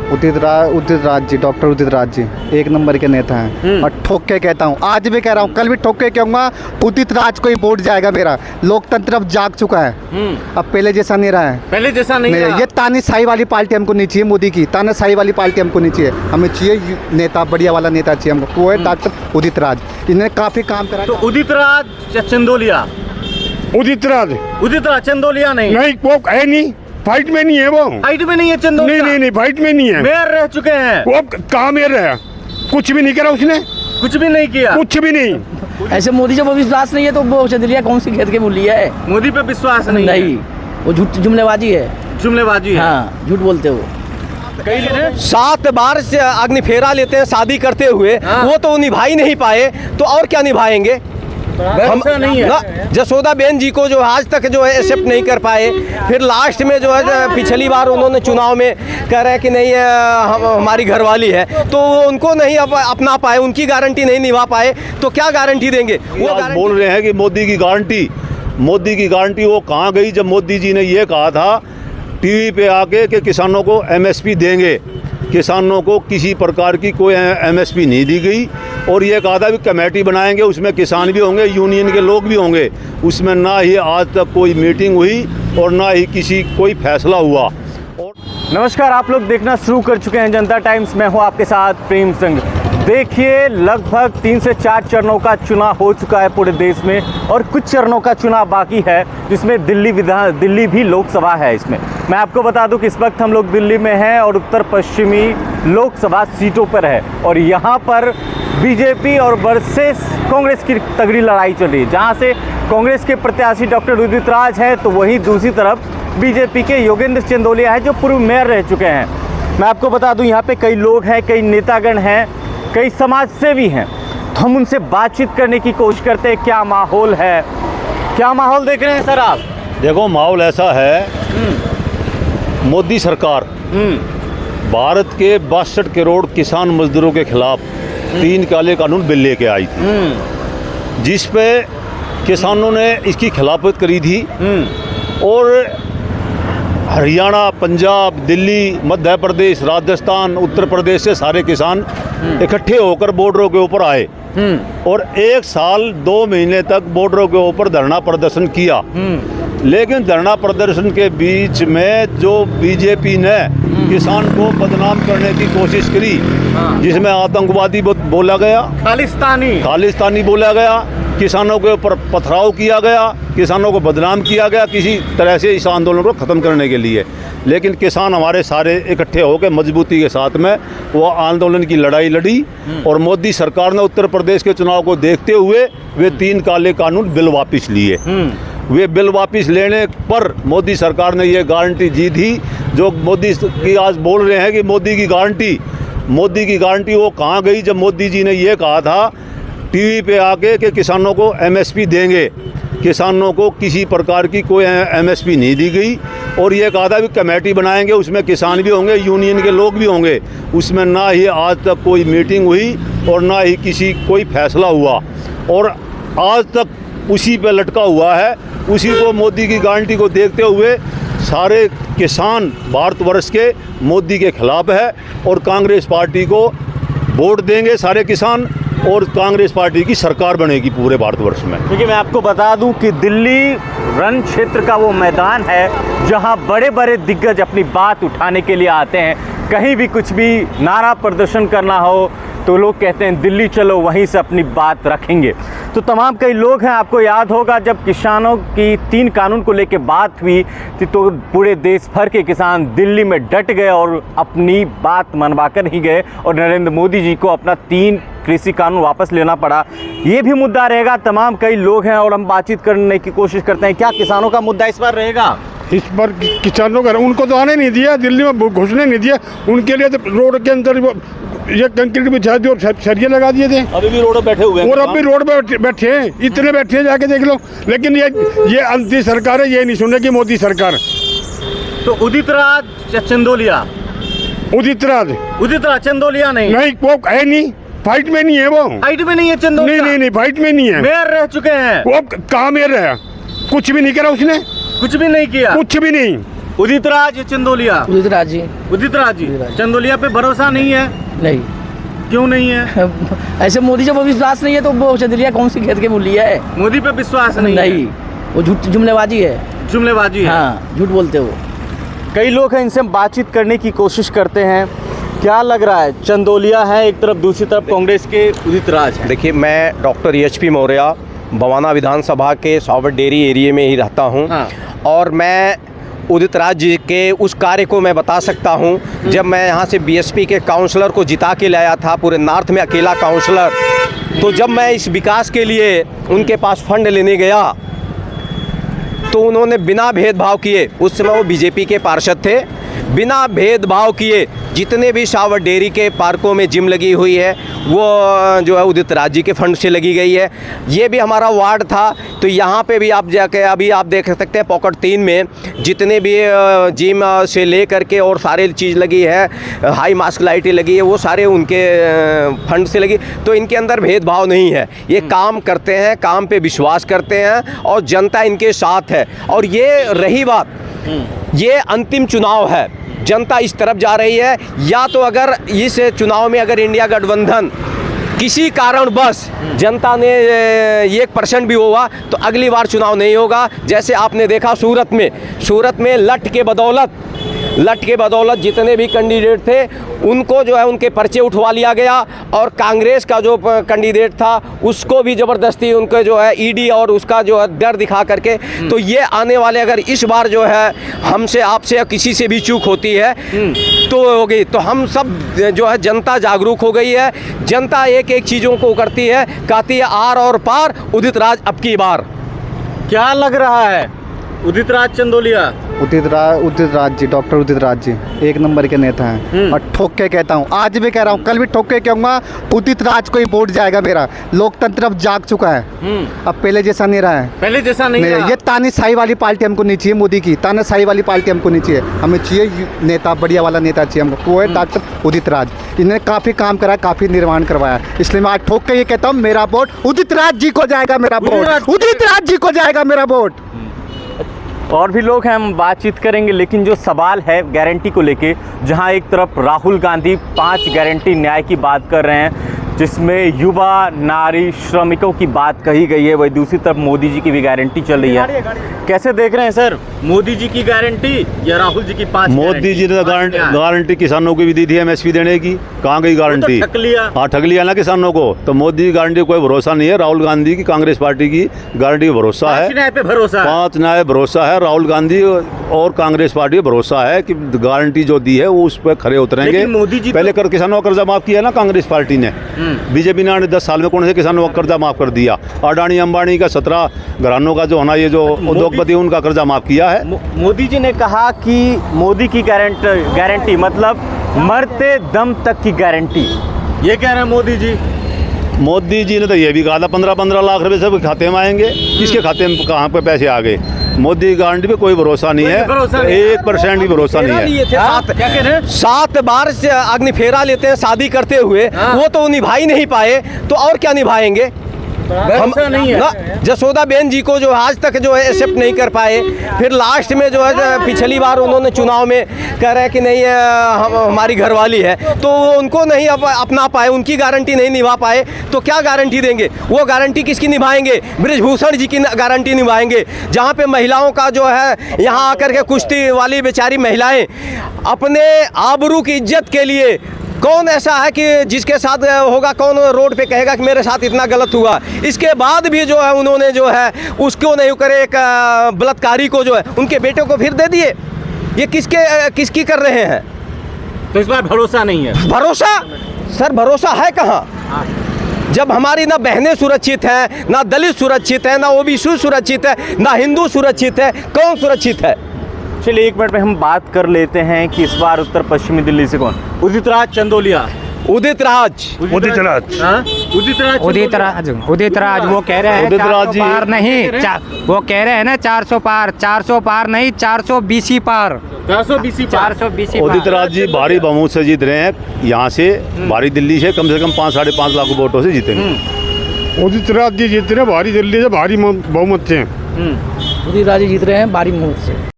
Udit Raj ji, doctor Udit Raj ji एक number के नेता हैं और ठोक के कहता हूँ, आज भी कह रहा हूँ, कल भी ठोक के कहूँगा, उदित राज को ही वोट जाएगा मेरा। लोकतंत्र अब जाग चुका है, अब पहले जैसा नहीं रहा है, पहले जैसा नहीं रहा। ये तानाशाही वाली पार्टी हमको नहीं चाहिए, मोदी की तानाशाही वाली पार्टी हमको नहीं चाहिए। हमें चाहिए नेता, बढ़िया वाला नेता चाहिए हमको, वो है डॉक्टर उदित राज। इन्हें काफ़ी काम करा। तो उदित राज या चंदोलिया? उदित राज चंदोलिया नहीं, वो है नहीं, फाइट में नहीं है वो, फाइट में नहीं है चंदोलिया। नहीं फाइट में नहीं है। मेयर रह चुके हैं वो कहाँ मेयर रहा, कुछ भी नहीं करा उसने, कुछ भी नहीं किया, कुछ भी नहीं। ऐसे मोदी जब विश्वास नहीं है तो वो चंदलिया कौन सी खेत के मूली है? मोदी पे विश्वास नहीं नहीं, वो झूठ जुमलेबाजी है, जुमलेबाजी है। हाँ, झूठ बोलते हो। 7 बार से अग्निफेरा लेते हैं शादी करते हुए, वो तो निभा ही नहीं पाए, तो और क्या निभाएंगे? हम नहीं है। जसोदा बेन जी को जो आज तक जो है एक्सेप्ट नहीं कर पाए, फिर लास्ट में जो है पिछली बार उन्होंने चुनाव में कह रहे हैं कि नहीं हमारी घरवाली है, तो वो उनको नहीं अपना पाए, उनकी गारंटी नहीं निभा पाए, तो क्या गारंटी देंगे? वो बोल रहे हैं कि मोदी की गारंटी वो कहाँ गई जब मोदी जी ने ये कहा था टीवी पे आके कि किसानों को एमएसपी देंगे। किसानों को किसी प्रकार की कोई एमएसपी नहीं दी गई, और ये कहा था कि कमेटी बनाएंगे, उसमें किसान भी होंगे, यूनियन के लोग भी होंगे। उसमें ना ही आज तक कोई मीटिंग हुई और ना ही कोई फैसला हुआ। और नमस्कार, आप लोग देखना शुरू कर चुके हैं जनता टाइम्स। मैं हूं आपके साथ प्रेम सिंह। देखिए, लगभग 3 से 4 चरणों का चुनाव हो चुका है पूरे देश में, और कुछ चरणों का चुनाव बाकी है, जिसमें दिल्ली भी लोकसभा है। इसमें मैं आपको बता दूं कि इस वक्त हम लोग दिल्ली में हैं और उत्तर पश्चिमी लोकसभा सीटों पर है, और यहाँ पर बीजेपी और वर्सेस कांग्रेस की तगड़ी लड़ाई चल रही है। जहाँ से कांग्रेस के प्रत्याशी डॉक्टर उदित राज है, तो वहीं दूसरी तरफ बीजेपी के योगेंद्र चंदोलिया है, जो पूर्व मेयर रह चुके हैं। मैं आपको बता दूं, यहाँ पे कई लोग हैं, कई नेतागण हैं, कई समाज सेवी हैं, तो हम उनसे बातचीत करने की कोशिश करते हैं। क्या माहौल है, क्या माहौल देख रहे हैं सर आप? देखो, माहौल ऐसा है, मोदी सरकार भारत के 62 करोड़ किसान मजदूरों के खिलाफ 3 काले कानून बिल लेके आई थी, जिस पे किसानों ने इसकी खिलाफत करी थी, और हरियाणा, पंजाब, दिल्ली, मध्य प्रदेश, राजस्थान, उत्तर प्रदेश से सारे किसान इकट्ठे होकर बॉर्डरों के ऊपर आए और 1 साल 2 महीने तक बॉर्डरों के ऊपर धरना प्रदर्शन किया। लेकिन धरना प्रदर्शन के बीच में जो बीजेपी ने किसान को बदनाम करने की कोशिश करी, जिसमें आतंकवादी बोला गया, खालिस्तानी बोला गया, किसानों के ऊपर पथराव किया गया, किसानों को बदनाम किया गया किसी तरह से इस आंदोलन को ख़त्म करने के लिए। लेकिन किसान हमारे सारे इकट्ठे होकर मजबूती के साथ में वो आंदोलन की लड़ाई लड़ी, और मोदी सरकार ने उत्तर प्रदेश के चुनाव को देखते हुए वे 3 काले कानून बिल वापस लिए। वे बिल वापस लेने पर मोदी सरकार ने ये गारंटी दी थी, जो मोदी की आज बोल रहे हैं कि मोदी की गारंटी वो कहाँ गई जब मोदी जी ने ये कहा था टीवी पे आके कि किसानों को एमएसपी देंगे। किसानों को किसी प्रकार की कोई एमएसपी नहीं दी गई, और ये कहा था कि कमेटी बनाएंगे, उसमें किसान भी होंगे, यूनियन के लोग भी होंगे। उसमें ना ही आज तक कोई मीटिंग हुई और ना ही कोई फैसला हुआ, और आज तक उसी पे लटका हुआ है। उसी को मोदी की गारंटी को देखते हुए सारे किसान भारतवर्ष के मोदी के खिलाफ है, और कांग्रेस पार्टी को वोट देंगे सारे किसान, और कांग्रेस पार्टी की सरकार बनेगी पूरे भारतवर्ष में। देखिए, मैं आपको बता दूं कि दिल्ली रण क्षेत्र का वो मैदान है जहां बड़े बड़े दिग्गज अपनी बात उठाने के लिए आते हैं। कहीं भी कुछ भी नारा प्रदर्शन करना हो तो लोग कहते हैं दिल्ली चलो, वहीं से अपनी बात रखेंगे। तो तमाम कई लोग हैं। आपको याद होगा जब किसानों की 3 कानून को लेकर बात हुई थी, तो पूरे देश भर के किसान दिल्ली में डट गए और अपनी बात मनवा कर ही गए, और नरेंद्र मोदी जी को अपना 3 कृषि कानून वापस लेना पड़ा। ये भी मुद्दा रहेगा। तमाम कई लोग हैं और हम बातचीत करने की कोशिश करते हैं। क्या किसानों का मुद्दा इस बार रहेगा? इस पर किसानों का उनको तो आने नहीं दिया, दिल्ली में घुसने नहीं दिया। उनके लिए तो रोड के अंदर ये कंक्रीट बिछा दिए और सरिये लगा दिए थे। अभी भी रोड पर बैठे हुए हैं, और अभी रोड पे बैठे हैं, इतने बैठे हैं, जाके देख लो। लेकिन ये अंतिम सरकार है, ये नहीं सुनेगी मोदी सरकार। तो उदित राज या चंदोलिया? उदित राज चंदोलिया नहीं, वो है नहीं, फाइट में नहीं है वो, फाइट में नहीं है चंदोलिया। नहीं फाइट में नहीं है। मेयर रह चुके हैं। वो कहाँ मेयर रहा, कुछ भी नहीं करा उसने, कुछ भी नहीं किया, कुछ भी नहीं। उदित राज या चंदोलिया? उदित राज जी। उदित राज जी। चंदोलिया पे भरोसा नहीं है? नहीं। क्यों नहीं है? ऐसे मोदी जब विश्वास नहीं है तो वो चंदोलिया कौन सी खेत के बोली है? मोदी पे विश्वास नहीं नहीं, वो झूठ जुमलेबाजी है। जुमलेबाजी है। हाँ, झूठ बोलते हो। कई लोग हैं, इनसे हम बातचीत करने की कोशिश करते हैं। क्या लग रहा है, चंदोलिया है एक तरफ, दूसरी तरफ कांग्रेस के उदित राज है? देखिए, मैं डॉक्टर EHP मौर्य बवाना विधानसभा के सावर डेयरी एरिया में ही रहता हूँ। हाँ। और मैं उदित राज जी के उस कार्य को मैं बता सकता हूँ। जब मैं यहाँ से BSP के काउंसलर को जिता के लाया था, पूरे नॉर्थ में अकेला काउंसलर, तो जब मैं इस विकास के लिए उनके पास फंड लेने गया तो उन्होंने बिना भेदभाव किए, उस समय वो BJP के पार्षद थे, बिना भेदभाव किए जितने भी सावर डेयरी के पार्कों में जिम लगी हुई है वो जो है उदित राज जी के फंड से लगी गई है। ये भी हमारा वार्ड था, तो यहाँ पे भी आप जाके अभी आप देख सकते हैं पॉकेट 3 में जितने भी जिम से ले करके और सारे चीज़ लगी है, हाई मास्क लाइटें लगी है, वो सारे उनके फंड से लगी। तो इनके अंदर भेदभाव नहीं है, ये काम करते हैं, काम पे विश्वास करते हैं और जनता इनके साथ है। और ये रही बात, ये अंतिम चुनाव है, जनता इस तरफ जा रही है। या तो अगर इस चुनाव में अगर इंडिया गठबंधन किसी कारण बस जनता ने 1% भी हुआ तो अगली बार चुनाव नहीं होगा। जैसे आपने देखा सूरत में लठ के बदौलत जितने भी कैंडिडेट थे उनको जो है उनके पर्चे उठवा लिया गया, और कांग्रेस का जो कैंडिडेट था उसको भी ज़बरदस्ती उनके जो है ED और उसका जो है डर दिखा करके। तो ये आने वाले अगर इस बार जो है हमसे आपसे या किसी से भी चूक होती है तो हो गई, तो हम सब जो है जनता जागरूक हो गई है। जनता एक एक चीज़ों को करती है, कहती है आर और पार, उदित राज अब की बार। क्या लग रहा है, उदित राज चंदोलिया? उदित राज जी, डॉक्टर उदित राज जी एक नंबर के नेता हैं। और ठोक के कहता हूँ, आज भी कह रहा हूँ, कल भी ठोक के कहूँगा, उदित राज को ही वोट जाएगा मेरा। लोकतंत्र अब जाग चुका है, अब पहले जैसा नहीं रहा है। पहले जैसा नहीं रहा। ये तानाशाही वाली पार्टी हमको नहीं चाहिए, मोदी की तानाशाही वाली पार्टी हमको नहीं चाहिए। हमें चाहिए नेता, बढ़िया वाला नेता चाहिए हमको, वो है डॉक्टर उदित राज। इन्होंने काफ़ी काम करा, काफ़ी निर्माण करवाया, इसलिए मैं आज ठोक के ये कहता हूँ, मेरा वोट उदित राज जी को जाएगा, मेरा वोट उदित राज जी को जाएगा, मेरा वोट। और भी लोग हैं, हम बातचीत करेंगे, लेकिन जो सवाल है गारंटी को लेके, जहां एक तरफ राहुल गांधी 5 गारंटी न्याय की बात कर रहे हैं जिसमें युवा, नारी, श्रमिकों की बात कही गई है, वही दूसरी तरफ मोदी जी की भी गारंटी चल रही है। कैसे देख रहे हैं सर, मोदी जी की गारंटी या राहुल जी की 5? मोदी जी ने गारंटी किसानों को भी दी थी MSP देने की, कहाँ गई गारंटी? ठग लिया। हाँ, ठग लिया ना किसानों को। तो मोदी की गारंटी कोई भरोसा नहीं है, राहुल गांधी की कांग्रेस पार्टी की गारंटी भरोसा है। 5 न्याय पे भरोसा है, 5 न्याय भरोसा है, राहुल गांधी और कांग्रेस पार्टी भरोसा है कि गारंटी जो दी है वो उस पर खरे उतरेंगे। मोदी जी पहले कर किसानों का कर्जा माफ किया ना कांग्रेस पार्टी ने, BJP ने 10 साल में कौन से किसानों का कर्जा माफ कर दिया? अडानी अंबानी का 17 घरानों का जो होना, ये जो उद्योगपति उनका कर्जा माफ किया है। मोदी जी ने कहा कि मोदी की गारंटी मतलब मरते दम तक की गारंटी, ये कह रहे हैं मोदी जी। मोदी जी ने तो ये भी कहा था 15-15 लाख रुपए सब खाते में आएंगे। किसके खाते में कहाँ पे पैसे आ गए? मोदी की गारंटी पे कोई भरोसा नहीं है, 1% भी भरोसा नहीं है। क्या कह रहे हैं? 7 बार से अग्निफेरा लेते हैं शादी करते हुए, वो तो निभा ही नहीं पाए, तो और क्या निभाएंगे? हम नहीं है। जसोदा बेन जी को जो आज तक जो है एक्सेप्ट नहीं कर पाए, फिर लास्ट में जो है पिछली बार उन्होंने चुनाव में कह रहे हैं कि नहीं हमारी घरवाली है, तो वो उनको नहीं अपना पाए, उनकी गारंटी नहीं निभा पाए, तो क्या गारंटी देंगे? वो गारंटी किसकी निभाएंगे? बृजभूषण जी की गारंटी निभाएंगे, जहाँ पे महिलाओं का जो है यहाँ आकर के कुश्ती वाली बेचारी महिलाएं अपने आबरू की इज्जत के लिए, कौन ऐसा है कि जिसके साथ होगा, कौन रोड पे कहेगा कि मेरे साथ इतना गलत हुआ? इसके बाद भी जो है उन्होंने जो है उसको नहीं करे, एक बलात्कारी को जो है उनके बेटे को फिर दे दिए। ये किसकी कर रहे हैं? तो इस बार भरोसा नहीं है। भरोसा सर, भरोसा है कहाँ? जब हमारी ना बहनें सुरक्षित हैं, ना दलित सुरक्षित है, ना OBC सुरक्षित है, ना हिंदू सुरक्षित है, कौन सुरक्षित है? चलिए 1 मिनट में हम बात कर लेते हैं कि इस बार उत्तर पश्चिमी दिल्ली से कौन? उदित राज चंदोलिया। उदित राज वो कह रहे हैं उदित राज जी। 400 पार नहीं, वो कह रहे हैं ना 400 पार नहीं, 420 पार। 420 उदित राज जी भारी बहुमत से जीत रहे हैं, यहाँ से भारी दिल्ली से कम 5-5.5 लाख वोटों से जीतेंगे। उदित राज जी जीत रहे हैं भारी दिल्ली से, भारी बहुमत से। उदित राज जी जीत रहे हैं भारी बहुमत से।